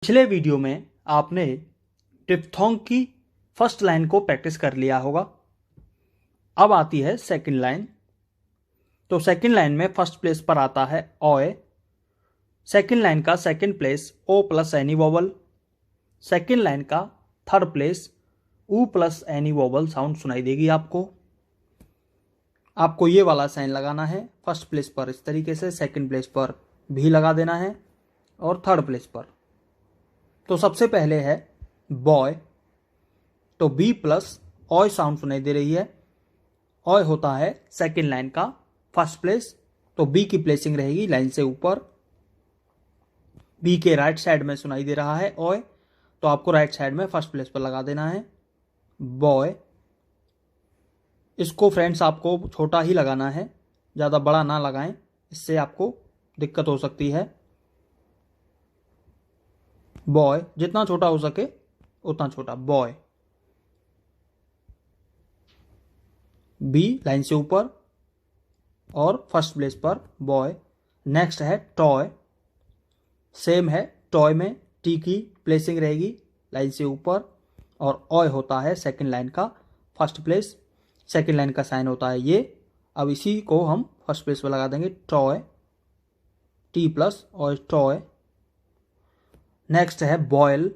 पिछले वीडियो में आपने डिप्थोंग की फर्स्ट लाइन को प्रैक्टिस कर लिया होगा। अब आती है सेकंड लाइन। तो सेकंड लाइन में फर्स्ट प्लेस पर आता है ओए। सेकंड लाइन का second place O plus any vowel. Second line का थर्ड प्लेस ऊ प्लस एनी वोवल साउंड सुनाई देगी आपको ये वाला साइन लगाना है। फर्स्ट प्लेस पर इस तरीके से, सेकंड प्लेस पर भी लगा देना है और थर्ड प्लेस पर। तो सबसे पहले है बॉय, तो बी प्लस ऑय साउंड सुनाई दे रही है। ऑय होता है सेकंड लाइन का फर्स्ट प्लेस, तो बी की प्लेसिंग रहेगी लाइन से ऊपर। बी के राइट साइड में सुनाई दे रहा है ऑय, तो आपको राइट साइड में फर्स्ट प्लेस पर लगा देना है बॉय। इसको फ्रेंड्स आपको छोटा ही लगाना है, ज़्यादा बड़ा ना लगाएं, इससे आपको दिक्कत हो सकती है। बॉय जितना छोटा हो सके उतना छोटा बॉय। बी लाइन से ऊपर और फर्स्ट प्लेस पर बॉय। नेक्स्ट है टॉय, सेम है, टॉय में टी की प्लेसिंग रहेगी लाइन से ऊपर और ऑय होता है सेकंड लाइन का फर्स्ट प्लेस। सेकंड लाइन का साइन होता है ये। अब इसी को हम फर्स्ट प्लेस पर लगा देंगे टॉय, टी प्लस और टॉय। नेक्स्ट है बॉयल,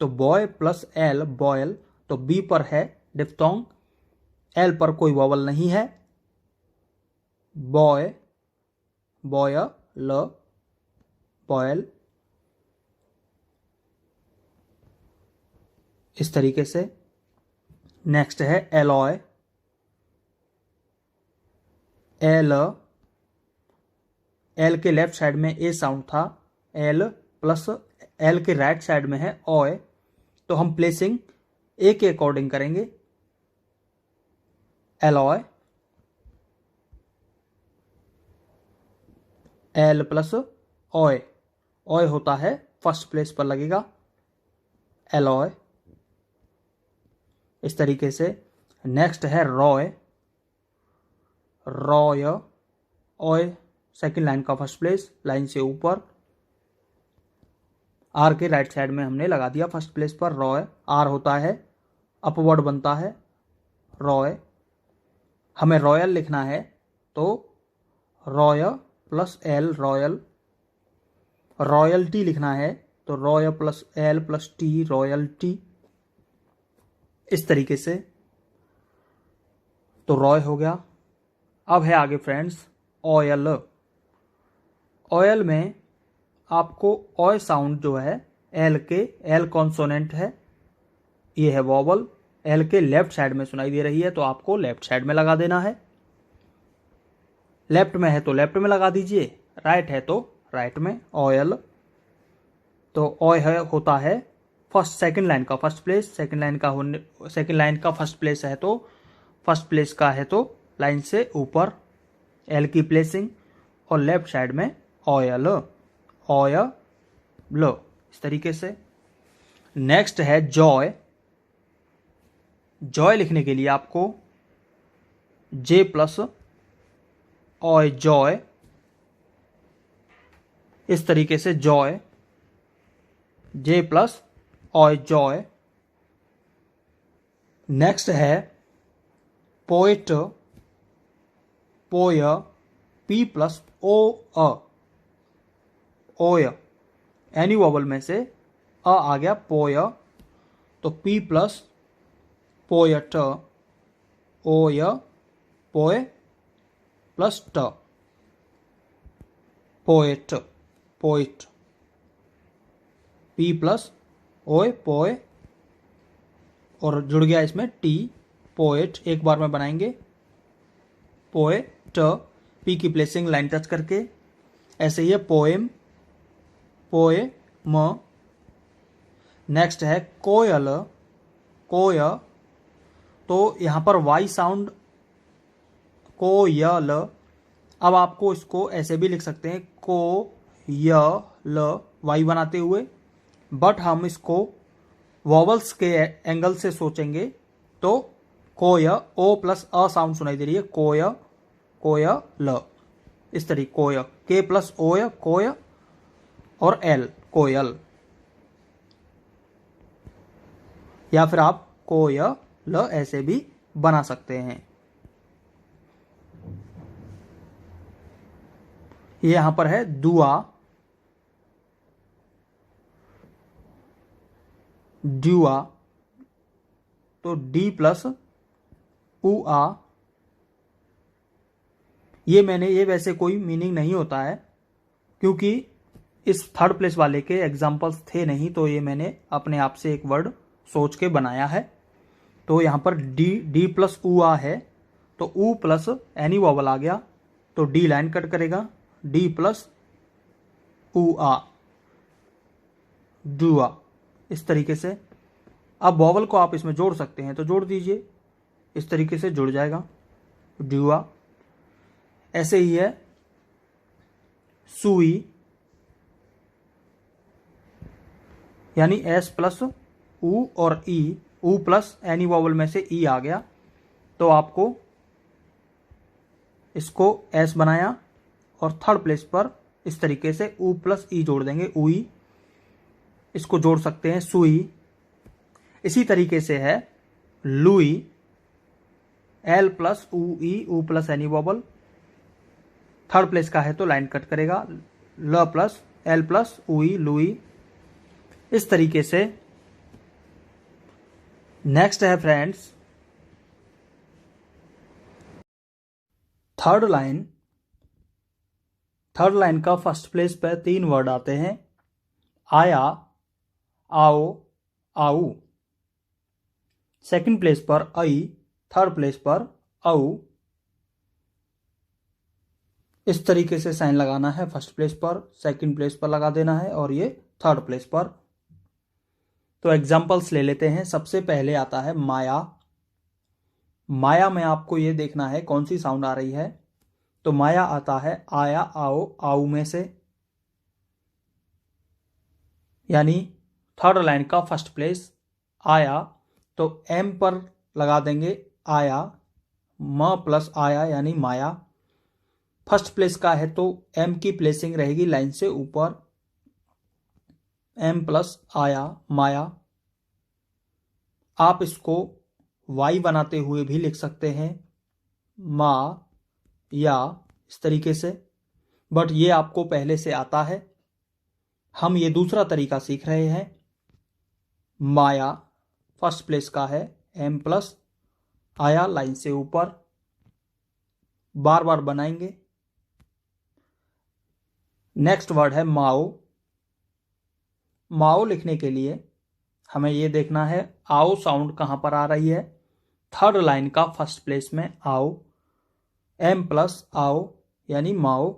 तो बॉय प्लस एल बॉयल, तो बी पर है डिप्थोंग, एल पर कोई वोवल नहीं है। बॉय बॉयल बॉयल, इस तरीके से। नेक्स्ट है एलॉय, एल के लेफ्ट साइड में ए साउंड था, एल प्लस एल के राइट साइड में है ऑय, तो हम प्लेसिंग ए के अकॉर्डिंग करेंगे। Alloy, L plus oy, oy होता है फर्स्ट प्लेस पर लगेगा एलॉय, इस तरीके से। नेक्स्ट है Roy, Roy oy second line का फर्स्ट प्लेस लाइन से ऊपर, आर के राइट साइड में हमने लगा दिया फर्स्ट प्लेस पर रॉय। आर होता है अपवर्ड बनता है रॉय। हमें रॉयल लिखना है तो Roy plus L royal. Royalty लिखना है तो Roy plus L plus T royalty, इस तरीके से। तो रॉय हो गया। अब है आगे फ्रेंड्स ऑयल। ऑयल में आपको ऑय साउंड जो है एल के, एल कॉन्सोनेंट है, ये है वॉवल, एल के लेफ्ट साइड में सुनाई दे रही है, तो आपको लेफ्ट साइड में लगा देना है। लेफ्ट में है तो लेफ्ट में लगा दीजिए, राइट है तो राइट में ऑयल। तो ऑय है होता है फर्स्ट सेकंड लाइन का फर्स्ट प्लेस, सेकंड लाइन का फर्स्ट प्लेस है तो फर्स्ट प्लेस का है तो लाइन से ऊपर एल की प्लेसिंग और लेफ्ट साइड में ऑयल, ऑयल, इस तरीके से। नेक्स्ट है जॉय। जॉय लिखने के लिए आपको जे प्लस ऑय जॉय, इस तरीके से जॉय, जे प्लस ऑय जॉय। नेक्स्ट है पोएट, पोय, पी प्लस ओ अ, ओय, एनी वोवल में से आ गया पोय, तो पी प्लस पोयट, ओय पोय प्लस ट, पोएट, पोइट, पी प्लस ओय पोय और जुड़ गया इसमें टी, पोएट। एक बार में बनाएंगे पोएट, पी की प्लेसिंग लाइन टच करके, ऐसे ही है पोएम, पोएम। नेक्स्ट है कोयल, कोय, तो यहाँ पर वाई साउंड कोयल। अब आपको इसको ऐसे भी लिख सकते हैं कोयल वाई बनाते हुए, बट हम इसको वॉवल्स के एंगल से सोचेंगे तो कोय, ओ प्लस अ साउंड सुनाई दे रही है, कोय, कोयल, इस तरीके कोय, के प्लस ओय कोय और एल कोयल। या फिर आप को य ल ऐसे भी बना सकते हैं। ये यहां पर है दुआ, ड्यूआ, तो डी प्लस उ आ। ये वैसे कोई मीनिंग नहीं होता है, क्योंकि इस थर्ड प्लेस वाले के एग्जाम्पल्स थे नहीं, तो ये मैंने अपने आप से एक वर्ड सोच के बनाया है। तो यहाँ पर डी प्लस उ आ है, तो उ प्लस एनी वॉवल आ गया, तो डी लाइन कट करेगा, डी प्लस उ आ, डुआ, इस तरीके से। अब वॉवल को आप इसमें जोड़ सकते हैं, तो जोड़ दीजिए, इस तरीके से जुड़ जाएगा डुआ। ऐसे ही है सुई, यानी एस प्लस उ और ई, उ प्लस एनी वॉवल में से ई आ गया, तो आपको इसको एस बनाया और थर्ड प्लेस पर इस तरीके से उ प्लस ई जोड़ देंगे, उई। इसको जोड़ सकते हैं सुई। इसी तरीके से है लुई, एल प्लस उ ई, उ plus any vowel, third place का है तो लाइन कट करेगा, ल प्लस एल प्लस उई, लुई, इस तरीके से। नेक्स्ट है friends third line. Third line का फर्स्ट प्लेस पर 3 वर्ड आते हैं, आया, आओ, आऊ। सेकंड प्लेस पर आई, थर्ड प्लेस पर आऊ। इस तरीके से साइन लगाना है, फर्स्ट प्लेस पर, सेकंड प्लेस पर लगा देना है, और ये थर्ड प्लेस पर। तो एग्जाम्पल्स ले लेते हैं। सबसे पहले आता है माया। माया में आपको ये देखना है कौन सी साउंड आ रही है, तो माया आता है आया, आओ, आऊ में से, यानी थर्ड लाइन का फर्स्ट प्लेस आया, तो एम पर लगा देंगे आया, म प्लस आया यानी माया। फर्स्ट प्लेस का है तो एम की प्लेसिंग रहेगी लाइन से ऊपर, एम प्लस आया, माया। आप इसको वाई बनाते हुए भी लिख सकते हैं, मा या, इस तरीके से, बट ये आपको पहले से आता है। हम ये दूसरा तरीका सीख रहे हैं। माया फर्स्ट प्लेस का है, एम प्लस आया लाइन से ऊपर, बार बार बनाएंगे। नेक्स्ट वर्ड है माओ। माओ लिखने के लिए हमें ये देखना है आओ साउंड कहाँ पर आ रही है, थर्ड लाइन का फर्स्ट प्लेस में आओ, एम प्लस आओ यानी माओ,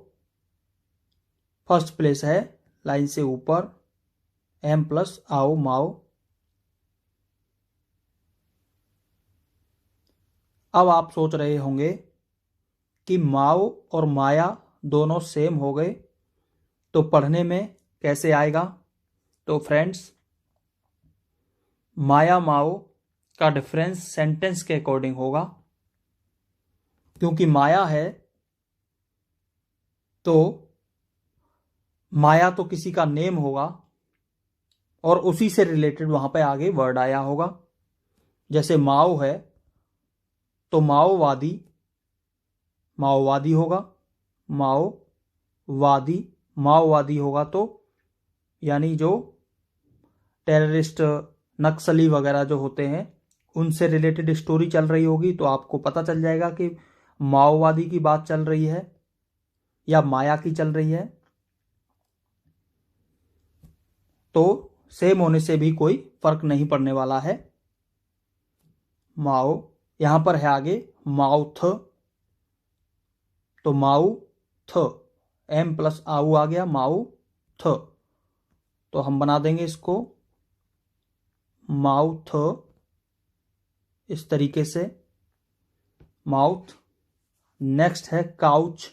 फर्स्ट प्लेस है लाइन से ऊपर, एम प्लस आओ, माओ। अब आप सोच रहे होंगे कि माओ और माया दोनों सेम हो गए, तो पढ़ने में कैसे आएगा। तो फ्रेंड्स, माया माओ का डिफरेंस सेंटेंस के अकॉर्डिंग होगा, क्योंकि माया है तो माया तो किसी का नेम होगा और उसी से रिलेटेड वहां पे आगे वर्ड आया होगा। जैसे माओ है तो माओवादी, माओवादी होगा, माओवादी, माओवादी होगा तो यानी जो टेररिस्ट, नक्सली वगैरह जो होते हैं उनसे रिलेटेड स्टोरी चल रही होगी, तो आपको पता चल जाएगा कि माओवादी की बात चल रही है या माया की चल रही है। तो सेम होने से भी कोई फर्क नहीं पड़ने वाला है। माओ, यहां पर है आगे माउथ, तो माउथ, एम प्लस आऊ आ गया, माउथ, तो हम बना देंगे इसको माउथ, इस तरीके से, माउथ। नेक्स्ट है काउच।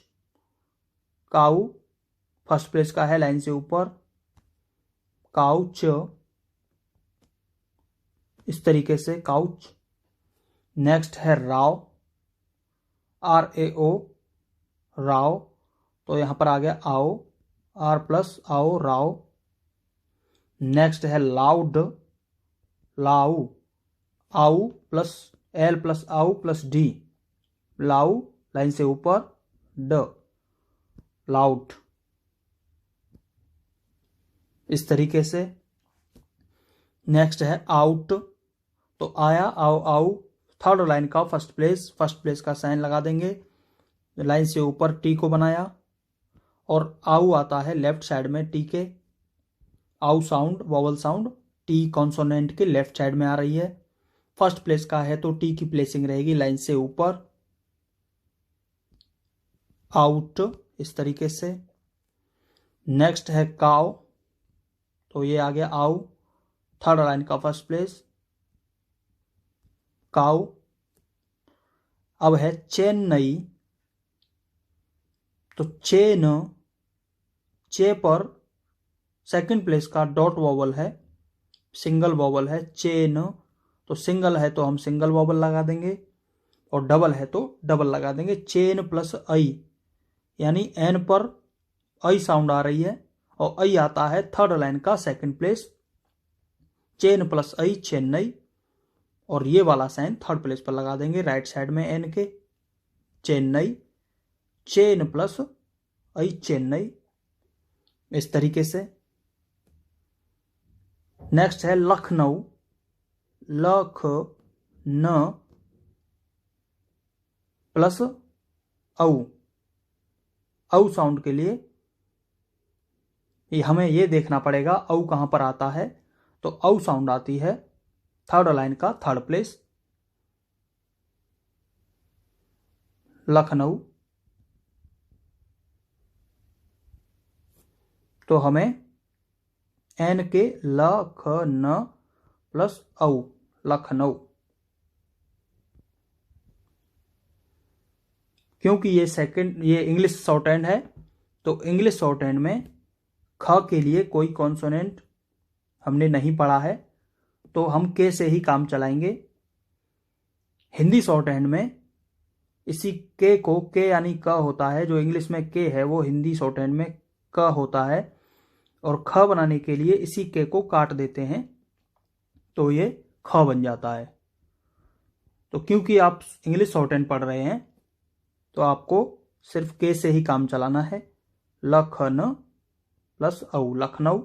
काउ फर्स्ट प्लेस का है लाइन से ऊपर, काउच, इस तरीके से काउच। नेक्स्ट है राव, आर ए ओ, राव, तो यहां पर आ गया आओ, आर प्लस आओ, राव। नेक्स्ट है लाउड, लाऊ, आउ प्लस एल प्लस आउ प्लस डी, लाउ लाइन से ऊपर, ड, लाउट, इस तरीके से। नेक्स्ट है आउट, तो आया, आओ आओ, थर्ड लाइन का फर्स्ट प्लेस का साइन लगा देंगे, लाइन से ऊपर टी को बनाया, और आउ आता है लेफ्ट साइड में टी के, आउ sound vowel sound T consonant के लेफ्ट साइड में आ रही है। फर्स्ट प्लेस का है तो टी की प्लेसिंग रहेगी लाइन से ऊपर, आउट, इस तरीके से। नेक्स्ट है काउ, तो ये आ गया आउ, थर्ड लाइन का फर्स्ट प्लेस, काउ। अब है चेन्नई, तो चेन, चे पर सेकंड प्लेस का डॉट वॉवल है, सिंगल वॉवल है, चेन, तो सिंगल है तो हम सिंगल वॉवल लगा देंगे, और डबल है तो डबल लगा देंगे। चेन प्लस आई, यानी एन पर आई साउंड आ रही है, और आई आता है थर्ड लाइन का सेकंड प्लेस, चेन प्लस आई चेन्नई, और ये वाला साइन थर्ड प्लेस पर लगा देंगे राइट साइड में एन के, चेन्नई, चेन प्लस आई चेन्नई, इस तरीके से। नेक्स्ट है लखनऊ, लख न प्लस औ, औ साउंड के लिए हमें ये देखना पड़ेगा औ कहां पर आता है, तो औ साउंड आती है थर्ड लाइन का थर्ड प्लेस, लखनऊ। तो हमें एन के ल ख न प्लस औ, लखनऊ। क्योंकि ये इंग्लिश शॉर्ट हैंड है, तो इंग्लिश शॉर्ट हैंड में ख के लिए कोई कॉन्सोनेंट हमने नहीं पढ़ा है, तो हम के से ही काम चलाएंगे। हिंदी शॉर्ट हैंड में इसी के को, के यानी क होता है, जो इंग्लिश में के है वो हिंदी शॉर्ट हैंड में क होता है, और ख बनाने के लिए इसी के को काट देते हैं तो ये ख बन जाता है। तो क्योंकि आप इंग्लिश शॉर्ट हैंड पढ़ रहे हैं तो आपको सिर्फ के से ही काम चलाना है, लखन प्लस औ, लखनऊ।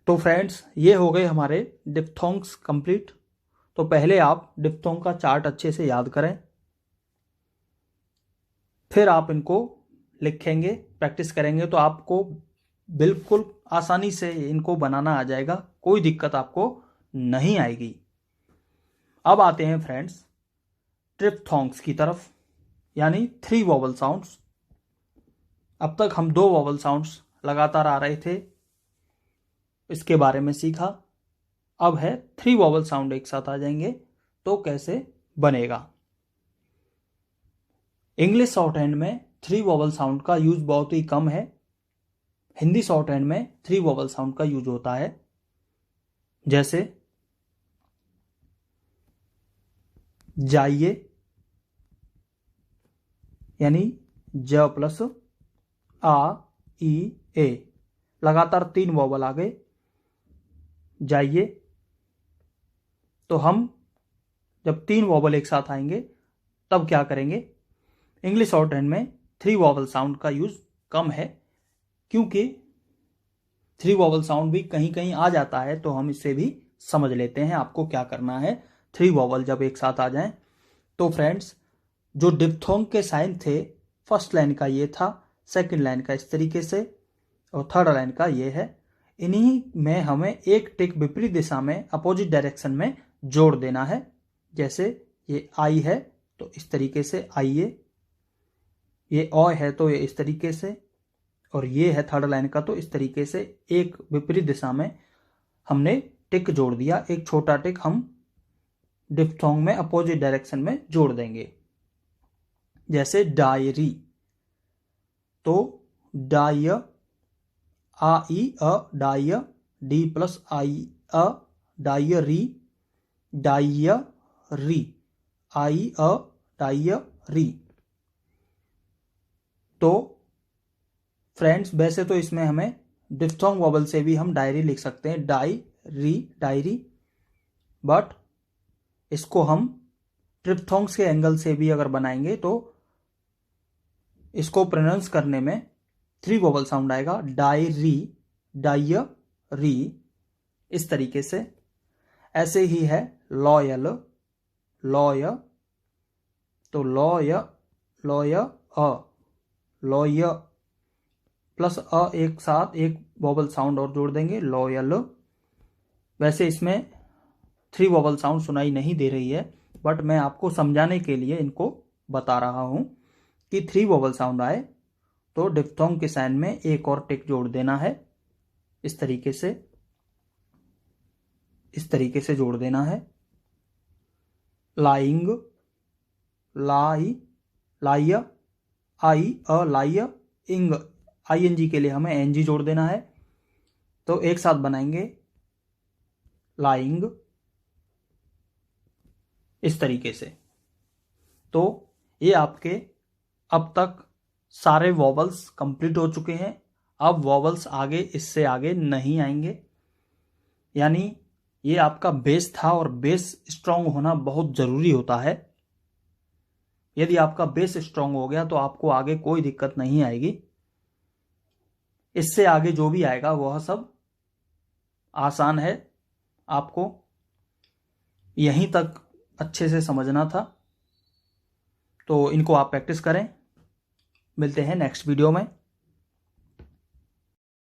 तो फ्रेंड्स ये हो गए हमारे डिप्थोंग्स कंप्लीट। तो पहले आप डिप्थोंग का चार्ट अच्छे से याद करें, फिर आप इनको लिखेंगे, प्रैक्टिस करेंगे, तो आपको बिल्कुल आसानी से इनको बनाना आ जाएगा, कोई दिक्कत आपको नहीं आएगी। अब आते हैं फ्रेंड्स ट्रिप्थोंग्स की तरफ, यानी 3 वॉवल साउंड्स। अब तक हम 2 वॉवल साउंड्स लगातार आ रहे थे, इसके बारे में सीखा। अब है 3 वॉवल साउंड एक साथ आ जाएंगे तो कैसे बनेगा। इंग्लिश शॉर्ट हैंड में 3 वॉवल साउंड का यूज बहुत ही कम है, हिंदी शॉर्ट हैंड में 3 वॉवल साउंड का यूज होता है। जैसे जाइए, यानी ज प्लस आ ई ए, लगातार 3 वॉवल आ गए, जाइए। तो हम जब 3 वॉवल एक साथ आएंगे तब क्या करेंगे, इंग्लिश शॉर्ट हैंड में 3 वॉवल साउंड का यूज कम है, क्योंकि 3 वॉवल साउंड भी कहीं कहीं आ जाता है, तो हम इसे भी समझ लेते हैं आपको क्या करना है 3 वॉवल जब एक साथ आ जाएं। तो फ्रेंड्स जो डिप्थोंग के साइन थे, फर्स्ट लाइन का ये था, सेकंड लाइन का इस तरीके से, और थर्ड लाइन का ये है। इन्हीं में हमें एक टिक विपरीत दिशा में अपोजिट डायरेक्शन में जोड़ देना है। जैसे ये आई है तो इस तरीके से आइए, ये ओ है तो ये इस तरीके से, और ये है थर्ड लाइन का तो इस तरीके से एक विपरीत दिशा में हमने टिक जोड़ दिया। एक छोटा टिक हम डिप्थोंग में अपोजिट डायरेक्शन में जोड़ देंगे। जैसे डायरी, तो डाय, आ ई अ, डाय, डी प्लस आई अ, डायरी, डायरी, आई अ, डायरी। तो फ्रेंड्स वैसे तो इसमें हमें डिप्थोंग वॉवल से भी हम डायरी लिख सकते हैं, डायरी, डायरी, बट इसको हम ट्रिप्थोंग्स के एंगल से भी अगर बनाएंगे तो इसको प्रोनाउंस करने में 3 वोवल साउंड आएगा, डायरी, डायरी, इस तरीके से। ऐसे ही है लॉयल, लॉय, तो लॉय, लॉय अ, लॉय प्लस अ एक साथ एक वोवल साउंड और जोड़ देंगे, लॉयल। वैसे इसमें 3 वोवल साउंड सुनाई नहीं दे रही है, बट मैं आपको समझाने के लिए इनको बता रहा हूं कि 3 वोवल साउंड आए तो डिप्थोंग के साइन में एक और टिक जोड़ देना है, इस तरीके से, इस तरीके से जोड़ देना है। लाइंग, लाई, लाइय, आई अ लाइय, इंग, आईएनजी के लिए हमें एनजी जोड़ देना है। तो एक साथ बनाएंगे लाइंग, इस तरीके से। तो ये आपके अब तक सारे वॉवल्स कंप्लीट हो चुके हैं। अब वॉवल्स आगे इससे आगे नहीं आएंगे, यानी ये आपका बेस था और बेस स्ट्रांग होना बहुत ज़रूरी होता है। यदि आपका बेस स्ट्रांग हो गया तो आपको आगे कोई दिक्कत नहीं आएगी। इससे आगे जो भी आएगा वह सब आसान है, आपको यहीं तक अच्छे से समझना था। तो इनको आप प्रैक्टिस करें। मिलते हैं नेक्स्ट वीडियो में।